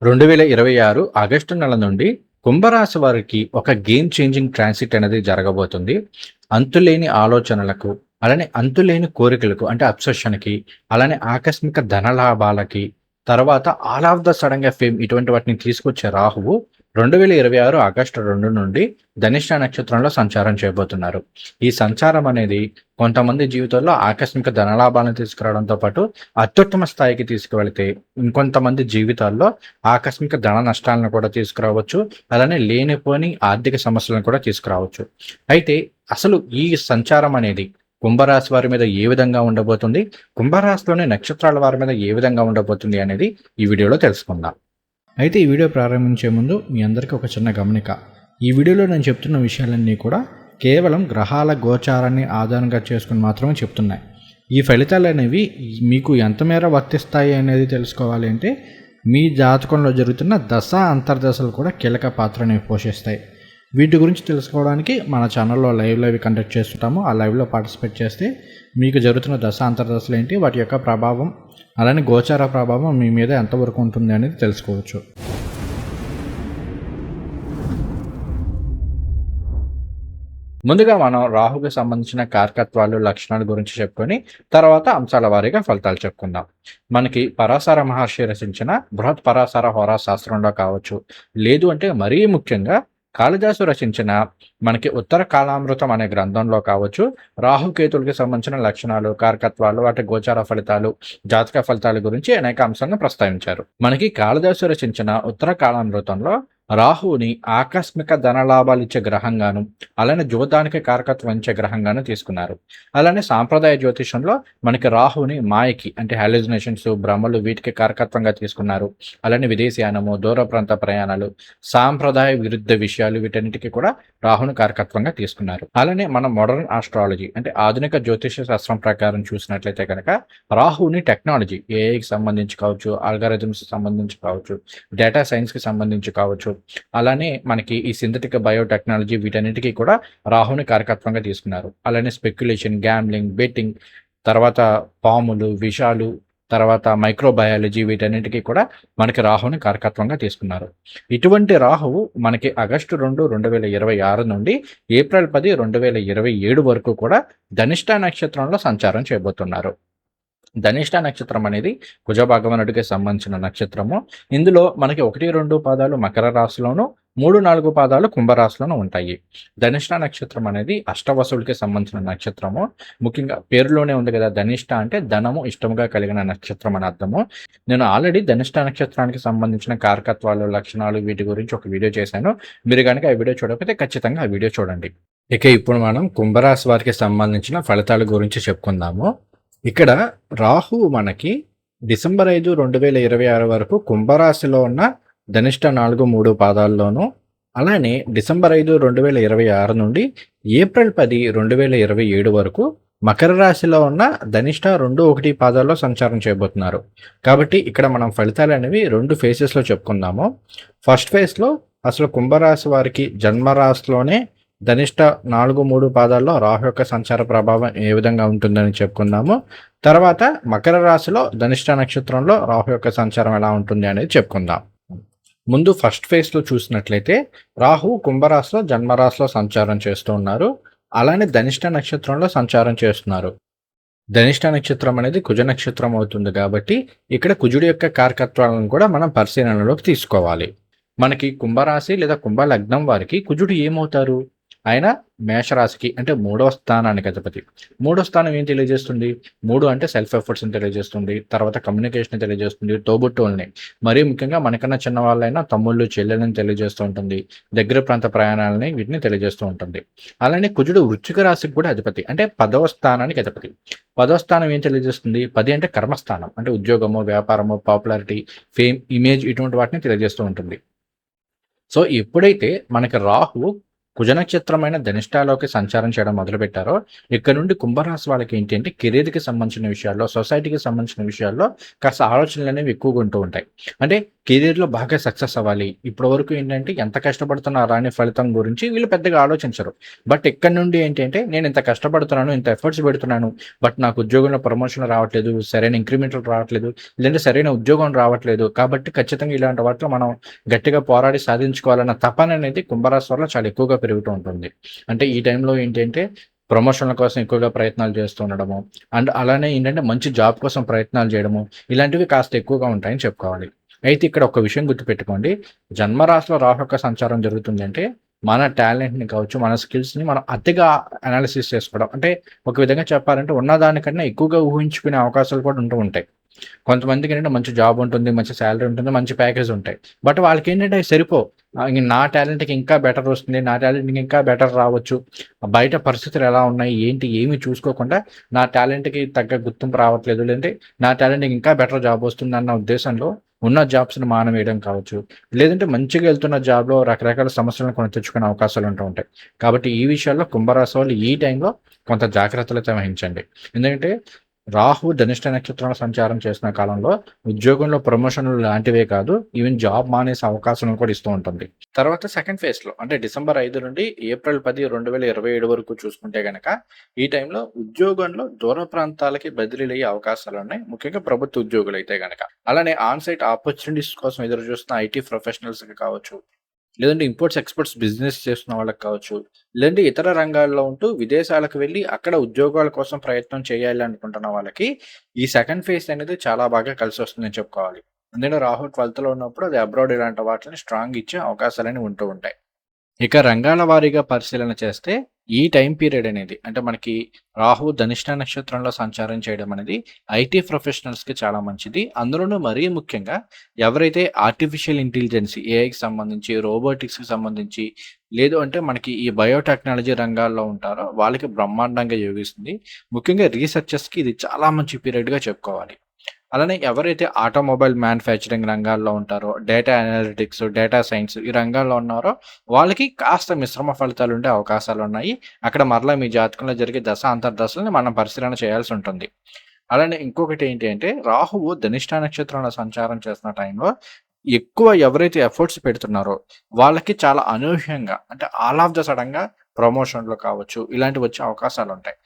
2026 August నెల నుండి కుంభరాశి వారికి ఒక గేమ్ చేంజింగ్ ట్రాన్సిట్ అనేది జరగబోతుంది. అంతులేని ఆలోచనలకు, అలానే అంతులేని కోరికలకు అంటే అబ్సెషన్‌కి, అలానే ఆకస్మిక ధనలాభాలకి, తర్వాత ఆల్ ఆఫ్ ద సడెన్‌గా ఫేమ్ ఇటువంటి వాటిని తీసుకొచ్చే రాహువు 2026 ఆగస్టు 2 నుండి ధనిష్ట నక్షత్రంలో సంచారం చేయబోతున్నారు. ఈ సంచారం అనేది కొంతమంది జీవితాల్లో ఆకస్మిక ధనలాభాలను తీసుకురావడంతో పాటు అత్యుత్తమ స్థాయికి తీసుకువెళితే, ఇంకొంతమంది జీవితాల్లో ఆకస్మిక ధన నష్టాలను కూడా తీసుకురావచ్చు. అలానే లేనిపోని ఆర్థిక సమస్యలను కూడా తీసుకురావచ్చు. అయితే అసలు ఈ సంచారం అనేది కుంభరాశి వారి మీద ఏ విధంగా ఉండబోతుంది, కుంభరాశిలోని నక్షత్రాల వారి మీద ఏ విధంగా ఉండబోతుంది అనేది ఈ వీడియోలో తెలుసుకుందాం. అయితే ఈ వీడియో ప్రారంభించే ముందు మీ అందరికీ ఒక చిన్న గమనిక. ఈ వీడియోలో నేను చెప్తున్న విషయాలన్నీ కూడా కేవలం గ్రహాల గోచారాన్ని ఆధారంగా చేసుకుని మాత్రమే చెప్తున్నాయి. ఈ ఫలితాలు అనేవి మీకు ఎంత మేర వర్తిస్తాయి అనేది తెలుసుకోవాలి అంటే మీ జాతకంలో జరుగుతున్న దశ అంతర్దశలు కూడా కీలక పాత్రని పోషిస్తాయి. వీటి గురించి తెలుసుకోవడానికి మన ఛానల్లో లైవ్ కండక్ట్ చేస్తుంటాము. ఆ లైవ్లో పార్టిసిపేట్ చేస్తే మీకు జరుగుతున్న దశ అంతర్దశలు ఏంటి, వాటి యొక్క ప్రభావం, అలానే గోచార ప్రభావం మీ మీద ఎంతవరకు ఉంటుంది అనేది తెలుసుకోవచ్చు. ముందుగా మనం రాహుకి సంబంధించిన కారకత్వాలు, లక్షణాల గురించి చెప్పుకొని తర్వాత అంశాల వారీగా ఫలితాలు చెప్పుకుందాం. మనకి పరాశర మహర్షి రచించిన బృహత్ పరాశర హోరా శాస్త్రంలో కావచ్చు, లేదు అంటే మరీ ముఖ్యంగా కాళిదాసు రచించిన మనకి ఉత్తర కాలామృతం అనే గ్రంథంలో కావచ్చు, రాహుకేతులకి సంబంధించిన లక్షణాలు, కారకత్వాలు, వాటి గోచార ఫలితాలు, జాతక ఫలితాల గురించి అనేక అంశాలను ప్రస్తావించారు. మనకి కాళిదాసు రచించిన ఉత్తర కాలామృతంలో రాహుని ఆకస్మిక ధనలాభాలు ఇచ్చే గ్రహంగాను, అలానే జోదానికి కారకత్వం ఇచ్చే గ్రహంగాను తీసుకున్నారు. అలానే సాంప్రదాయ జ్యోతిషంలో మనకి రాహుని మాయకి అంటే హాలుజినేషన్స్, భ్రమలు వీటికి కారకత్వంగా తీసుకున్నారు. అలానే విదేశీయానము, దూర ప్రాంత ప్రయాణాలు, సాంప్రదాయ విరుద్ధ విషయాలు వీటన్నిటికీ కూడా రాహుని కారకత్వంగా తీసుకున్నారు. అలానే మన మోడర్న్ ఆస్ట్రాలజీ అంటే ఆధునిక జ్యోతిష శాస్త్రం ప్రకారం చూసినట్లయితే కనుక రాహుని టెక్నాలజీ, ఏఐకి సంబంధించి కావచ్చు, ఆల్గారిథమ్స్ సంబంధించి కావచ్చు, డేటా సైన్స్కి సంబంధించి కావచ్చు, అలానే మనకి ఈ సింథటిక్ బయోటెక్నాలజీ వీటన్నిటికీ కూడా రాహుని కారకత్వంగా తీసుకున్నారు. అలానే స్పెక్యులేషన్, గ్యాంబ్లింగ్, బెట్టింగ్, తర్వాత పాములు, విషాలు, తర్వాత మైక్రోబయాలజీ వీటన్నిటికీ కూడా మనకి రాహుని కారకత్వంగా తీసుకున్నారు. ఇటువంటి రాహువు మనకి ఆగస్టు 2, 2026 నుండి ఏప్రిల్ 10, 2027 వరకు కూడా ధనిష్ట నక్షత్రంలో సంచారం చేయబోతున్నారు. ధనిష్ట నక్షత్రం అనేది కుజ భగవానుడికి సంబంధించిన నక్షత్రము. ఇందులో మనకి 1, 2 పాదాలు మకర రాశిలోను, 3, 4 పాదాలు కుంభరాశిలోనూ ఉంటాయి. ధనిష్ట నక్షత్రం అనేది అష్టవసులకి సంబంధించిన నక్షత్రము. ముఖ్యంగా పేరులోనే ఉంది కదా, ధనిష్ట అంటే ధనము ఇష్టముగా కలిగిన నక్షత్రం అని అర్థము. నేను ఆల్రెడీ ధనిష్ట నక్షత్రానికి సంబంధించిన కారకత్వాలు, లక్షణాలు వీటి గురించి ఒక వీడియో చేశాను. మీరు కనుక ఆ వీడియో చూడకపోతే ఖచ్చితంగా ఆ వీడియో చూడండి. ఇక ఇప్పుడు మనం కుంభరాశి వారికి సంబంధించిన ఫలితాల గురించి చెప్పుకుందాము. ఇక్కడ రాహు మనకి డిసెంబర్ 5, 2026 వరకు కుంభరాశిలో ఉన్న ధనిష్ట 4, 3 పాదాల్లోనూ, అలానే డిసెంబర్ 5, 2026 నుండి ఏప్రిల్ 10, 2027 వరకు మకర రాశిలో ఉన్న ధనిష్ట 2, 1 పాదాల్లో సంచారం చేయబోతున్నారు. కాబట్టి ఇక్కడ మనం ఫలితాలు అనేవి 2 ఫేజెస్లో చెప్పుకుందాము. ఫస్ట్ ఫేజ్లో అసలు కుంభరాశి వారికి జన్మరాశిలోనే ధనిష్ట 4, 3 పాదాల్లో రాహు యొక్క సంచార ప్రభావం ఏ విధంగా ఉంటుందని చెప్పుకుందాము. తర్వాత మకర రాశిలో ధనిష్ట నక్షత్రంలో రాహు యొక్క సంచారం ఎలా ఉంటుంది అనేది చెప్పుకుందాం. ముందు ఫస్ట్ ఫేజ్లో చూసినట్లయితే రాహు కుంభరాశిలో జన్మరాశిలో సంచారం చేస్తూ ఉన్నారు. అలానే ధనిష్ట నక్షత్రంలో సంచారం చేస్తున్నారు. ధనిష్ట నక్షత్రం అనేది కుజ నక్షత్రం అవుతుంది కాబట్టి ఇక్కడ కుజుడి యొక్క కారకత్వాలను కూడా మనం పరిశీలనలోకి తీసుకోవాలి. మనకి కుంభరాశి లేదా కుంభ లగ్నం వారికి కుజుడు ఏమవుతారు? ఆయన మేషరాశికి అంటే 3వ స్థానానికి అధిపతి. 3వ స్థానం ఏం తెలియజేస్తుంది? 3 అంటే సెల్ఫ్ ఎఫర్ట్స్ని తెలియజేస్తుంది, తర్వాత కమ్యూనికేషన్ తెలియజేస్తుంది, తోబుట్టువుల్ని, మరీ ముఖ్యంగా మనకన్నా చిన్న వాళ్ళైనా తమ్ముళ్ళు, చెల్లెలని తెలియజేస్తూ ఉంటుంది, దగ్గర ప్రాంత ప్రయాణాలని వీటిని తెలియజేస్తూ ఉంటుంది. అలానే కుజుడు వృశ్చిక రాశికి కూడా అధిపతి అంటే 10వ స్థానానికి అధిపతి. 10వ స్థానం ఏం తెలియజేస్తుంది? 10 అంటే కర్మస్థానం అంటే ఉద్యోగము, వ్యాపారము, పాపులారిటీ, ఫేమ్, ఇమేజ్ ఇటువంటి వాటిని తెలియజేస్తూ ఉంటుంది. సో ఎప్పుడైతే మనకి రాహు కుజ నక్షత్రమైన ధనిష్టాలోకి సంచారం చేయడం మొదలుపెట్టారో ఇక్కడ నుండి కుంభరాశి వాళ్ళకి ఏంటి అంటే కెరీర్కి సంబంధించిన విషయాల్లో, సొసైటీకి సంబంధించిన విషయాల్లో కాస్త ఆలోచనలు అనేవి ఎక్కువగా ఉంటూ ఉంటాయి. అంటే కెరియర్‌లో బాగా సక్సెస్ అవ్వాలి. ఇప్పటి వరకు ఏంటంటే ఎంత కష్టపడుతున్నా రాని ఫలితం గురించి వీళ్ళు పెద్దగా ఆలోచించరు. బట్ ఇక్కడి నుండి ఏంటంటే నేను ఇంత కష్టపడుతున్నాను, ఇంత ఎఫర్ట్స్ పెడుతున్నాను. బట్ నాకు ఉద్యోగంలో ప్రమోషన్ రావట్లేదు, సరైన ఇంక్రిమెంట్లు రావట్లేదు, లేదంటే సరైన ఉద్యోగం రావట్లేదు. కాబట్టి ఖచ్చితంగా ఇలాంటి వాటిలో మనం గట్టిగా పోరాడి సాధించుకోవాలన్న తపన అనేది కుంభరాశి వారిలో చాలా ఎక్కువగా పెరుగుతూ ఉంటుంది. అంటే ఈ టైంలో ఏంటంటే ప్రమోషన్‌ల కోసం ఎక్కువగా ప్రయత్నాలు చేస్తూ ఉండడము. అండ్ అలానే ఏంటంటే మంచి జాబ్ కోసం ప్రయత్నాలు చేయడము. ఇలాంటివి కాస్త ఎక్కువగా ఉంటాయని చెప్పుకోవాలి. అయితే ఇక్కడ ఒక విషయం గుర్తుపెట్టుకోండి. జన్మరాశిలో రాహు యొక్క సంచారం జరుగుతుందంటే, మన టాలెంట్‌ని కావచ్చు, మన స్కిల్స్‌ని మనం అతిగా అనాలిసిస్ చేసుకోవడం. అంటే ఒక విధంగా చెప్పాలంటే ఉన్నదానికన్నా ఎక్కువగా ఊహించుకునే అవకాశాలు కూడా ఉంటూ ఉంటాయి. కొంతమందికేంటంటే మంచి జాబ్ ఉంటుంది, మంచి సాలరీ ఉంటుంది, మంచి ప్యాకేజ్ ఉంటాయి. బట్ వాళ్ళకేంటంటే అవి సరిపోవు. నా టాలెంట్‌కి ఇంకా బెటర్ వస్తుంది. నా టాలెంట్‌కి ఇంకా బెటర్ రావచ్చు. బయట పరిస్థితులు ఎలా ఉన్నాయి, ఏంటి, ఏమి చూసుకోకుండా నా టాలెంట్‌కి తగ్గ గుర్తింపు రావట్లేదు. లేదంటే నా టాలెంట్‌కి ఇంకా బెటర్ జాబ్ వస్తుందన్న ఉద్దేశంలో ఉన్న జాబ్స్‌ని మానేయడం కావచ్చు. లేదంటే మంచిగా వెళ్తున్న జాబ్‌లో రకరకాల సమస్యలను కొని తెచ్చుకునే అవకాశాలు ఉంటూ ఉంటాయి. కాబట్టి ఈ విషయాల్లో కుంభరాశి వాళ్ళు ఈ టైంలో కొంత జాగ్రత్తలైతే వహించండి. ఎందుకంటే రాహు ధనిష్ట నక్షత్రంలో సంచారం చేసిన కాలంలో ఉద్యోగంలో ప్రమోషన్‌లు లాంటివే కాదు, ఈవెన్ జాబ్ మానేసే అవకాశాలను కూడా ఇస్తూ ఉంటుంది. తర్వాత సెకండ్ ఫేజ్‌లో అంటే డిసెంబర్ 5 నుండి ఏప్రిల్ 10, 2027 వరకు చూసుకుంటే గనక, ఈ టైంలో ఉద్యోగంలో దూర ప్రాంతాలకి బదిలీలయ్యే అవకాశాలున్నాయి. ముఖ్యంగా ప్రభుత్వ ఉద్యోగులైతే గనక. అలానే ఆన్ సైట్ ఆపర్చునిటీస్ కోసం ఎదురు చూస్తున్న ఐటీ ప్రొఫెషనల్స్‌కి కావచ్చు, లేదంటే ఇంపోర్ట్స్, ఎక్స్‌పోర్ట్స్ బిజినెస్ చేస్తున్న వాళ్ళకి కావచ్చు, లేదంటే ఇతర రంగాల్లో ఉంటూ విదేశాలకు వెళ్లి అక్కడ ఉద్యోగాల కోసం ప్రయత్నం చేయాలి అనుకుంటున్న వాళ్ళకి, ఈ సెకండ్ ఫేజ్ అనేది చాలా బాగా కలిసొస్తుందని చెప్పుకోవాలి. ఎందుకంటే రాహు 12థ్‌లో ఉన్నప్పుడు అది అబ్రాడ్ ఇలాంటి వాటిని స్ట్రాంగ్ ఇచ్చే అవకాశాలనేవి ఉంటూ ఉంటాయి. ఇక రంగాల వారీగా పరిశీలన చేస్తే, ఈ టైం పీరియడ్ అనేది అంటే మనకి రాహు ధనిష్ట నక్షత్రంలో సంచారం చేయడం అనేది ఐటీ ప్రొఫెషనల్స్‌కి చాలా మంచిది. అందులోనూ మరీ ముఖ్యంగా ఎవరైతే ఆర్టిఫిషియల్ ఇంటెలిజెన్స్ ఏఐకి సంబంధించి, రోబోటిక్స్‌కి సంబంధించి, లేదు అంటే మనకి ఈ బయోటెక్నాలజీ రంగాల్లో ఉంటారో వాళ్ళకి బ్రహ్మాండంగా యోగిస్తుంది. ముఖ్యంగా రీసెర్చర్స్‌కి ఇది చాలా మంచి పీరియడ్‌గా చెప్పుకోవాలి. అలానే ఎవరైతే ఆటోమొబైల్ మ్యానుఫ్యాక్చరింగ్ రంగాల్లో ఉంటారో, డేటా అనలిటిక్స్, డేటా సైన్స్ ఈ రంగాల్లో ఉన్నారో వాళ్ళకి కాస్త మిశ్రమ ఫలితాలుండే అవకాశాలున్నాయి. అక్కడ మరలా మీ జాతకంలో జరిగే దశ, అంతర్దశలని మనం పరిశీలన చేయాల్సుంటుంది. అలానే ఇంకొకటి ఏంటి అంటే రాహువు ధనిష్ట నక్షత్రంలో సంచారం చేస్తున్న టైంలో ఎక్కువ ఎవరైతే ఎఫర్ట్స్ పెడుతున్నారో వాళ్ళకి చాలా అనూహ్యంగా అంటే ఆల్ ఆఫ్ ద సడెన్‌గా ప్రమోషన్‌లు కావచ్చు, ఇలాంటివి వచ్చే అవకాశాలుంటాయి.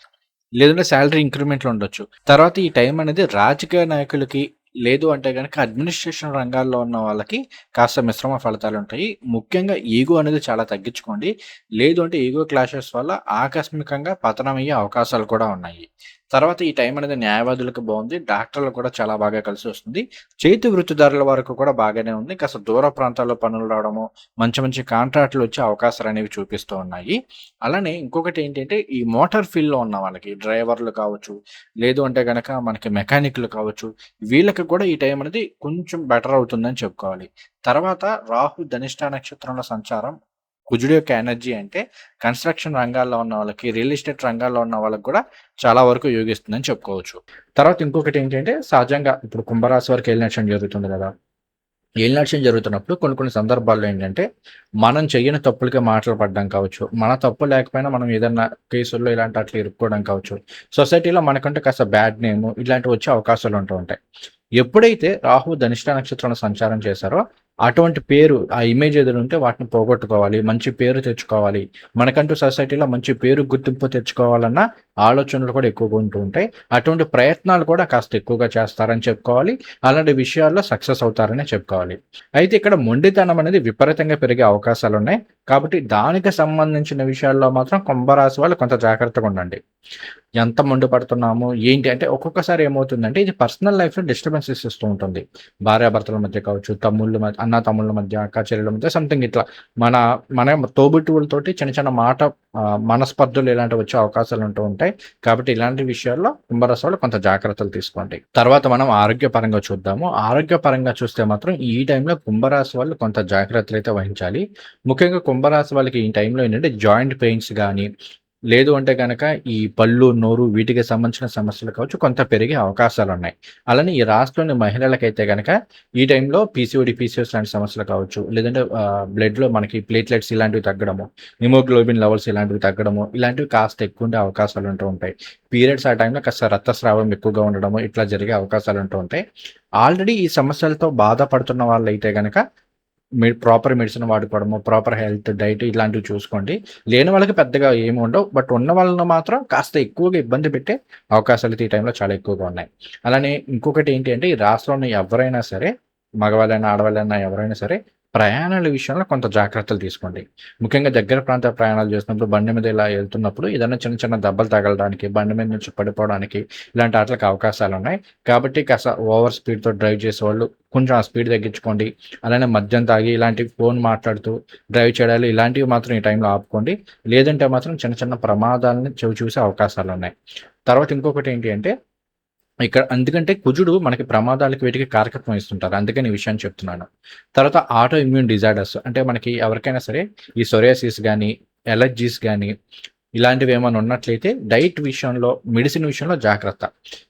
లేదంటే సాలరీ ఇంక్రిమెంట్‌లుండొచ్చు. తర్వాత ఈ టైం అనేది రాజకీయ నాయకులకి, లేదు అంటే గనక అడ్మినిస్ట్రేషన్ రంగాల్లో ఉన్న వాళ్ళకి కాస్త మిశ్రమ ఫలితాలుంటాయి. ముఖ్యంగా ఈగో అనేది చాలా తగ్గించుకోండి. లేదు అంటే ఈగో క్లాషెస్ వల్ల ఆకస్మికంగా పతనమయ్యే అవకాశాలు కూడా ఉన్నాయి. తర్వాత ఈ టైం అనేది న్యాయవాదులకు బావుంది. డాక్టర్లకు కూడా చాలా బాగా కలిసొస్తుంది. చేతి వృత్తిదారుల వరకు కూడా బాగానే ఉంది. కాస్త దూర ప్రాంతాల్లో పనులు రావడము, మంచి మంచి కాంట్రాక్ట్‌లు వచ్చే అవకాశాలనేవి చూపిస్తూ ఉన్నాయి. అలానే ఇంకొకటి ఏంటంటే ఈ మోటార్ ఫీల్డ్‌లో ఉన్న వాళ్ళకి డ్రైవర్లు కావచ్చు, లేదు అంటే గనక మనకి మెకానిక్‌లు కావచ్చు, వీళ్ళకి కూడా ఈ టైం అనేది కొంచెం బెటర్ అవుతుందని చెప్పుకోవాలి. తర్వాత రాహు ధనిష్ట నక్షత్రంలో సంచారం కుజుడు యొక్క ఎనర్జీ అంటే కన్‌స్ట్రక్షన్ రంగాల్లో ఉన్న వాళ్ళకి, రియల్ ఎస్టేట్ రంగాల్లో ఉన్న వాళ్ళకి కూడా చాలా వరకు యోగిస్తుందని చెప్పుకోవచ్చు. తర్వాత ఇంకొకటి ఏంటంటే సహజంగా ఇప్పుడు కుంభరాశి వారికి ఏలినాటి జరుగుతుంది కదా! ఏలినాటి జరుగుతున్నప్పుడు కొన్ని కొన్ని సందర్భాల్లో ఏంటంటే, మనం చెయ్యని తప్పులకి మాటలు పడడం కావచ్చు, మన తప్పు లేకపోయినా మనం ఏదన్నా కేసుల్లో ఇలాంటి అట్లా ఇరుక్కోవడం కావచ్చు, సొసైటీలో మనకంటూ కాస్త బ్యాడ్ నేము ఇట్లాంటివి వచ్చే అవకాశాలు ఉంటూ ఉంటాయి. ఎప్పుడైతే రాహు ధనిష్ట నక్షత్రంలో సంచారం చేశారో, అటువంటి పేరు ఆ ఇమేజ్ ఏదైనా ఉంటే వాటిని పోగొట్టుకోవాలి. మంచి పేరు తెచ్చుకోవాలి. మనకంటూ సొసైటీలో మంచి పేరు, గుర్తింపు తెచ్చుకోవాలన్న ఆలోచనలు కూడా ఎక్కువగా ఉంటూ ఉంటాయి. అటువంటి ప్రయత్నాలు కూడా కాస్త ఎక్కువగా చేస్తారని చెప్పుకోవాలి. అలాంటి విషయాల్లో సక్సెస్ అవుతారనే చెప్పుకోవాలి. అయితే ఇక్కడ మొండితనం అనేది విపరీతంగా పెరిగే అవకాశాలున్నాయి. కాబట్టి దానికి సంబంధించిన విషయాల్లో మాత్రం కుంభరాశి వాళ్ళు కొంత జాగ్రత్తగా ఉండండి. ఎంత మండిపడుతున్నాము, ఏంటి అంటే ఒక్కొక్కసారి ఏమవుతుందంటే ఇది పర్సనల్ లైఫ్‌లో డిస్టర్బెన్సెస్ ఇస్తూ ఉంటుంది. భార్యాభర్తల మధ్య కావచ్చు, తమ్ముళ్ళ మధ్య, అన్న తమ్ముళ్ళ మధ్య, అక్క చెల్లెల మధ్య సంథింగ్ ఇట్లా మన మన తోబుట్టువులతోటి చిన్న చిన్న మనస్పర్ధలు ఇలాంటివి వచ్చే అవకాశాలు ఉంటూ ఉంటాయి. కాబట్టి ఇలాంటి విషయాల్లో కుంభరాశి వాళ్ళు కొంత జాగ్రత్తలు తీసుకోండి. తర్వాత మనం ఆరోగ్యపరంగా చూద్దాము. ఆరోగ్యపరంగా చూస్తే మాత్రం ఈ టైంలో కుంభరాశి వాళ్ళు కొంత జాగ్రత్తలైతే వహించాలి. ముఖ్యంగా కుంభరాశి వాళ్ళకి ఈ టైంలో ఏంటంటే జాయింట్ పెయిన్స్ గానీ, లేదు అంటే గనక ఈ పళ్ళు, నోరు వీటికి సంబంధించిన సమస్యలు కావచ్చు కొంత పెరిగే అవకాశాలున్నాయి. అలానే ఈ రాష్ట్రంలోని మహిళలకైతే గనక ఈ టైంలో పీసీఓడీ, పీసీఓఎస్ లాంటి సమస్యలు కావచ్చు, లేదంటే బ్లడ్‌లో మనకి ప్లేట్లెట్స్ ఇలాంటివి తగ్గడము, హిమోగ్లోబిన్ లెవెల్స్ ఇలాంటివి తగ్గడము, ఇలాంటివి కాస్త ఎక్కువుండే అవకాశాలుంటూ ఉంటాయి. పీరియడ్స్ ఆ టైంలో కాస్త రక్తస్రావం ఎక్కువగా ఉండడము, ఇట్లా జరిగే అవకాశాలుంటూ ఉంటాయి. ఆల్రెడీ ఈ సమస్యలతో బాధపడుతున్న వాళ్ళైతే గనక ప్రాపర్ మెడిసిన్ వాడుకోవడము, ప్రాపర్ హెల్త్, డైట్ ఇలాంటివి చూసుకోండి. లేని వాళ్ళకి పెద్దగా ఏమి ఉండవు. బట్ ఉన్న వాళ్ళని మాత్రం కాస్త ఎక్కువగా ఇబ్బంది పెట్టే అవకాశాలైతే ఈ టైంలో చాలా ఎక్కువగా ఉన్నాయి. అలానే ఇంకొకటి ఏంటి అంటే, ఈ రాష్ట్రంలో ఎవరైనా సరే, మగవాళ్ళైనా, ఆడవాళ్ళైనా ఎవరైనా సరే ప్రయాణాల విషయంలో కొంత జాగ్రత్తలు తీసుకోండి. ముఖ్యంగా దగ్గర ప్రాంత ప్రయాణాలు చేస్తున్నప్పుడు బండి మీద ఇలా ఎళ్తున్నప్పుడు ఏదైనా చిన్న చిన్న దెబ్బలు తగలడానికి, బండి మీద నుంచి పడిపోవడానికి ఇలాంటి ఆటిలకి అవకాశాలున్నాయి. కాబట్టి కాస్త ఓవర్ స్పీడ్‌తో డ్రైవ్ చేసేవాళ్ళు కొంచెం ఆ స్పీడ్ తగ్గించుకోండి. అలానే మద్యం తాగి ఇలాంటి ఫోన్ మాట్లాడుతూ డ్రైవ్ చేయడాలు ఇలాంటివి మాత్రం ఈ టైంలో ఆపుకోండి. లేదంటే మాత్రం చిన్న చిన్న ప్రమాదాలని చవిచూసే అవకాశాలున్నాయి. తర్వాత ఇంకొకటి ఏంటి అంటే ఇక్కడ ఎందుకంటే కుజుడు మనకి ప్రమాదాలకి వీటికి కారకత్వం ఇస్తుంటారు. అందుకని ఈ విషయాన్ని చెప్తున్నాను. తర్వాత ఆటో ఇమ్యూన్ డిజార్డర్స్ అంటే మనకి ఎవరికైనా సరే ఈ సోరియాసిస్ గానీ, అలర్జీస్ గానీ ఇలాంటివి ఏమైనా ఉన్నట్లయితే డైట్ విషయంలో, మెడిసిన్ విషయంలో జాగ్రత్త.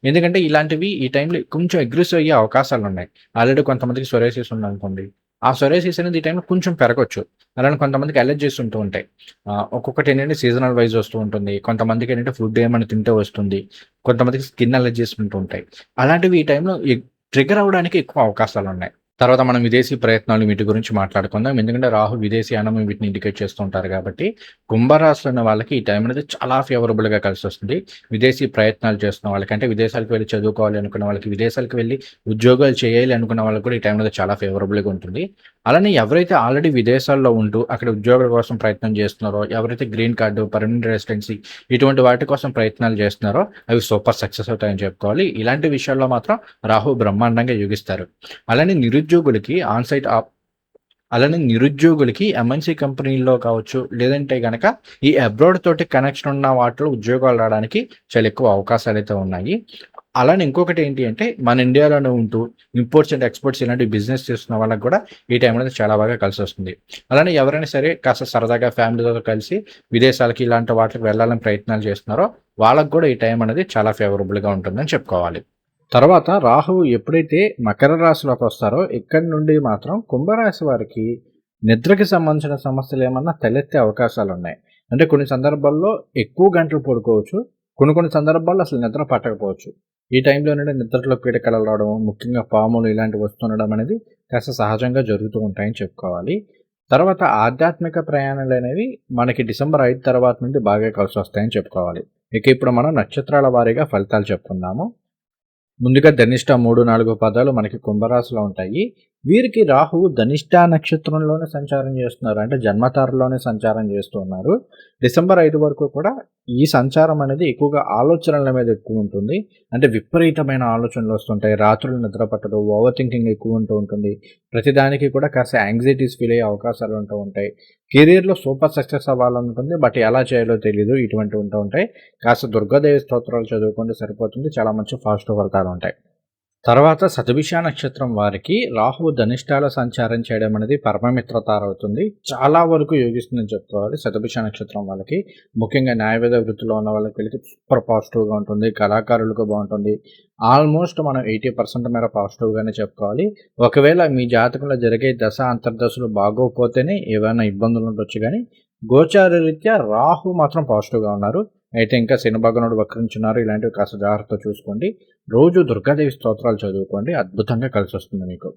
ఎందుకంటే ఇలాంటివి ఈ టైంలో కొంచెం అగ్రెసివ్ అయ్యే అవకాశాలున్నాయి. ఆల్రెడీ కొంతమందికి సోరియాసిస్ ఉందనుకోండి. ఆ సోరియాసిస్ అనేది ఈ టైంలో కొంచెం పెరగొచ్చు. అలానే కొంతమందికి అలర్జీస్ ఉంటూ ఉంటాయి. ఒక్కొక్కటి ఏంటంటే సీజనల్ వైస్ వస్తూ ఉంటుంది. కొంతమందికి ఏంటంటే ఫుడ్ ఏమైనా తింటే వస్తుంది. కొంతమందికి స్కిన్ అలర్జీస్ ఉంటూ ఉంటాయి. అలాంటివి ఈ టైంలో ట్రిగ్గర్ అవ్వడానికి ఎక్కువ అవకాశాలున్నాయి. తర్వాత మనం విదేశీ ప్రయత్నాలు వీటి గురించి మాట్లాడుకుందాం. ఎందుకంటే రాహు విదేశీయానం వీటిని ఇండికేట్ చేస్తూ ఉంటారు కాబట్టి, కుంభరాశిలో ఉన్న వాళ్ళకి ఈ టైం అనేది చాలా ఫేవరబుల్‌గా కలిసొస్తుంది. విదేశీ ప్రయత్నాలు చేస్తున్న వాళ్ళకి అంటే విదేశాలకు వెళ్లి చదువుకోవాలి అనుకున్న వాళ్ళకి, విదేశాలకు వెళ్లి ఉద్యోగాలు చేయాలి అనుకున్న వాళ్ళకి కూడా ఈ టైం అనేది చాలా ఫేవరబుల్‌గా ఉంటుంది. అలానే ఎవరైతే ఆల్రెడీ విదేశాల్లో ఉంటూ అక్కడ ఉద్యోగాల కోసం ప్రయత్నం చేస్తున్నారో, ఎవరైతే గ్రీన్ కార్డ్, పర్మనెంట్ రెసిడెన్సీ ఇటువంటి వాటి కోసం ప్రయత్నాలు చేస్తున్నారో అవి సూపర్ సక్సెస్ అవుతాయని చెప్పుకోవాలి. ఇలాంటి విషయాల్లో మాత్రం రాహు బ్రహ్మాండంగా యోగిస్తారు. అలానే నిరుద్యోగులకి నిరుద్యోగులకి ఎంఎన్‌సి కంపెనీల్లో కావచ్చు, లేదంటే గనక ఈ అబ్రాడ్ తోటి కనెక్షన్ ఉన్న వాటిలో ఉద్యోగాలు రావడానికి చాలా ఎక్కువ అవకాశాలైతే ఉన్నాయి. అలానే ఇంకొకటి ఏంటి అంటే, మన ఇండియాలోనే ఉంటూ ఇంపోర్ట్స్ అండ్ ఎక్స్‌పోర్ట్స్ ఇలాంటి బిజినెస్ చేస్తున్న వాళ్ళకి కూడా ఈ టైం అనేది చాలా బాగా కలిసొస్తుంది. అలానే ఎవరైనా సరే కాస్త సరదాగా ఫ్యామిలీతో కలిసి విదేశాలకి ఇలాంటి వాటికి వెళ్ళాలని ప్రయత్నాలు చేస్తున్నారో, వాళ్ళకి కూడా ఈ టైం అనేది చాలా ఫేవరబుల్‌గా ఉంటుందని చెప్పుకోవాలి. తర్వాత రాహువు ఎప్పుడైతే మకర రాశిలోకొస్తారో, ఇక్కడి నుండి మాత్రం కుంభరాశి వారికి నిద్రకి సంబంధించిన సమస్యలేమన్నా తలెత్తే అవకాశాలున్నాయి. అంటే కొన్ని సందర్భాల్లో ఎక్కువ గంటలు పడుకోవచ్చు. కొన్ని కొన్ని సందర్భాల్లో అసలు నిద్ర పట్టకపోవచ్చు. ఈ టైంలోనే నిద్రలో పీడకలలు రావడం, ముఖ్యంగా పాములు ఇలాంటివి వస్తుండడం అనేది కాస్త సహజంగా జరుగుతూ ఉంటాయని చెప్పుకోవాలి. తర్వాత ఆధ్యాత్మిక ప్రయాణాలనేవి మనకి డిసెంబర్ 5 తర్వాత నుండి బాగా కలిసొస్తాయని చెప్పుకోవాలి. ఇక ఇప్పుడు మనం నక్షత్రాల వారీగా ఫలితాలు చెప్పుకుందాము. ముందుగా ధనిష్ట 3, 4 పదాలు మనకి కుంభరాశిలో ఉంటాయి. వీరికి రాహువు ధనిష్ట నక్షత్రంలోనే సంచారం చేస్తున్నారు. అంటే జన్మతారలోనే సంచారం చేస్తూ ఉన్నారు. డిసెంబర్ 5 వరకు కూడా ఈ సంచారం అనేది ఎక్కువగా ఆలోచనల మీద ఎక్కువ ఉంటుంది. అంటే విపరీతమైన ఆలోచనలు వస్తుంటాయి. రాత్రులు నిద్ర పట్టదు. ఓవర్ థింకింగ్ ఎక్కువ ఉంటూ ఉంటుంది. ప్రతిదానికి కూడా కాస్త యాంగ్జైటీస్ ఫీల్ అయ్యే అవకాశాలు ఉంటూ ఉంటాయి. కెరియర్‌లో సూపర్ సక్సెస్ అవ్వాలనుంటుంది. బట్ ఎలా చేయాలో తెలీదు. ఇటువంటివి ఉంటూ ఉంటాయి. కాస్త దుర్గాదేవి స్తోత్రాలు చదువుకుంటే సరిపోతుంది. చాలా మంచి పాజిటివ్ ఫలితాలుంటాయి. తర్వాత శతభిష నక్షత్రం వారికి రాహువు ధనిష్టాల సంచారం చేయడం అనేది పరమమిత్రతార అవుతుంది. చాలా వరకు యోగిస్తుందని చెప్పుకోవాలి శతభిష నక్షత్రం వాళ్ళకి. ముఖ్యంగా న్యాయవేద వృత్తిలో ఉన్న వాళ్ళకి వీళ్ళకి సూపర్ పాజిటివ్‌గా ఉంటుంది. కళాకారులకు బావుంటుంది. ఆల్మోస్ట్ మనం 80% మేర పాజిటివ్‌గానే చెప్పుకోవాలి. ఒకవేళ మీ జాతకంలో జరిగే దశ, అంతర్దశలు బాగోకపోతేనే ఏవైనా ఇబ్బందులు ఉండొచ్చు గానీ, గోచార రీత్యా రాహు మాత్రం పాజిటివ్‌గా ఉన్నారు. అయితే ఇంకా శని భగవానుడు వక్రించున్నారు. ఇలాంటివి కాస్త జాగ్రత్తగా చూసుకోండి. రోజు దుర్గాదేవి స్తోత్రాలు చదువుకోండి. అద్భుతంగా కలిసొస్తుంది మీకు.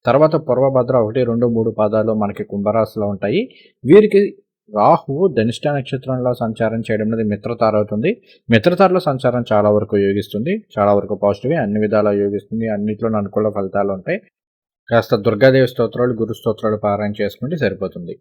తర్వాత పూర్వభద్ర 1, 2, 3 పాదాలు మనకి కుంభరాశిలో ఉంటాయి. వీరికి రాహువు ధనిష్ట నక్షత్రంలో సంచారం చేయడం అనేది మిత్రతార అవుతుంది. మిత్రతారలో సంచారం చాలా వరకు యోగిస్తుంది. చాలా వరకు పాజిటివే. అన్ని విధాలా యోగిస్తుంది. అన్నిట్లోనూ అనుకూల ఫలితాలు ఉంటాయి. కాస్త దుర్గాదేవి స్తోత్రాలు, గురు స్తోత్రాలు పారాయణ చేసుకుంటే సరిపోతుంది.